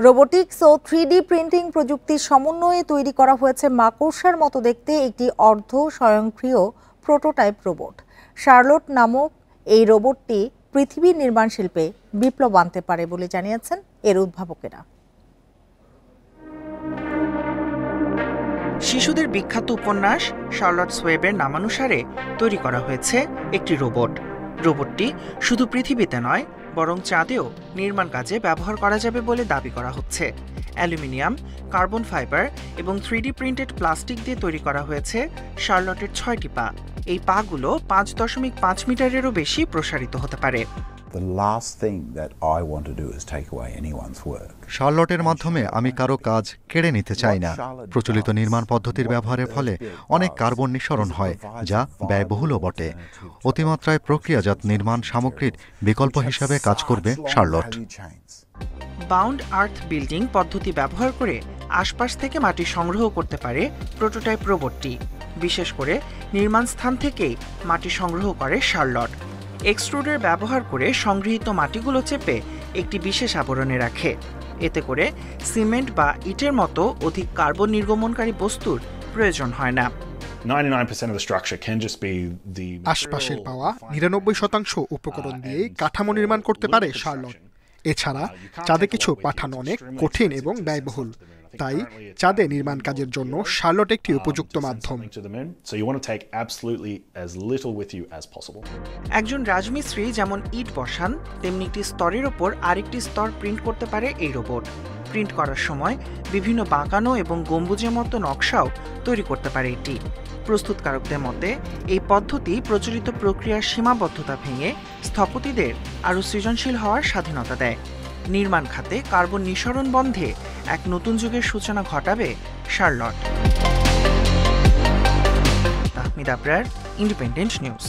Robotics ও 3D printing প্রযুক্তির সমন্বয়ে তৈরি করা হয়েছে মাকড়সার মতো দেখতে একটি অর্ধ স্বয়ংক্রিয় প্রোটোটাইপ রোবট। শার্লট নামক এই রোবটটি পৃথিবীর নির্মাণ শিল্পে বিপ্লব আনতে পারে বলে জানিয়েছেন এর উদ্ভাবকেরা। শিশুদের বিখ্যাত উপন্যাস শার্লট সোয়েবের নামানুসারে তৈরি করা হয়েছে একটি রোবট। রোবটটি শুধু পৃথিবীতে নয় বরং চাঁদেও নির্মাণ কাজে ব্যবহার করা যাবে বলে দাবি করা হচ্ছে। অ্যালুমিনিয়াম, কার্বন ফাইবার এবং 3D প্রিন্টেড প্লাস্টিক দিয়ে তৈরি করা হয়েছে শার্লটের 6টি পা। এই পাগুলো 5.5 মিটারেরও বেশি প্রসারিত হতে পারে। শার্লটের মাধ্যমে আমি কারো কাজ কেড়ে নিতে চাই না। প্রচলিত নির্মাণ পদ্ধতির ব্যবহারের ফলে অনেক কার্বন নিঃসরণ হয়, যা ব্যয়বহুলও বটে। অতিমাত্রায় প্রক্রিয়াজাত নির্মাণ সামগ্রীর বিকল্প হিসাবে কাজ করবে শার্লট। বাউন্ড আর্থ বিল্ডিং পদ্ধতি ব্যবহার করে আশপাশ থেকে মাটি সংগ্রহ করতে পারে প্রোটোটাইপ রোবটটি। বিশেষ করে নির্মাণ স্থান থেকেই মাটি সংগ্রহ করে শার্লট। এক্সট্রুডার ব্যবহার করে সংগৃহীত মাটিগুলো চেপে একটি বিশেষ আবরণে রাখে। এতে করে সিমেন্ট বা ইটের মতো অধিক কার্বন নির্গমনকারী বস্তুর প্রয়োজন হয় না। আশপাশের পাওয়া 99% উপকরণ দিয়েই কাঠামো নির্মাণ করতে পারে শার্লট। এছাড়া চাঁদে কিছু পাঠানো অনেক কঠিন এবং ব্যয়বহুল, তাই চাঁদে নির্মাণ কাজের জন্য শার্লট একটি উপযুক্ত মাধ্যম। একজন রাজমিস্ত্রি যেমন ইট বসান, তেমনি একটি স্তরের ওপর আরেকটি স্তর প্রিন্ট করতে পারে এই রোবট। প্রিন্ট করার সময় বিভিন্ন বাঁকানো এবং গম্বুজের মতো নকশাও তৈরি করতে পারে এটি। প্রস্তুতকারকদের মতে এই পদ্ধতি প্রচলিত প্রক্রিয়ার সীমাবদ্ধতা ভেঙে স্থপতিদের আরও সৃজনশীল হওয়ার স্বাধীনতা দেয়। নির্মাণ খাতে কার্বন নিঃসরণ বন্ধে এক নতুন যুগের সূচনা ঘটাবে Charlotte. Tahmid Abrar, independent news.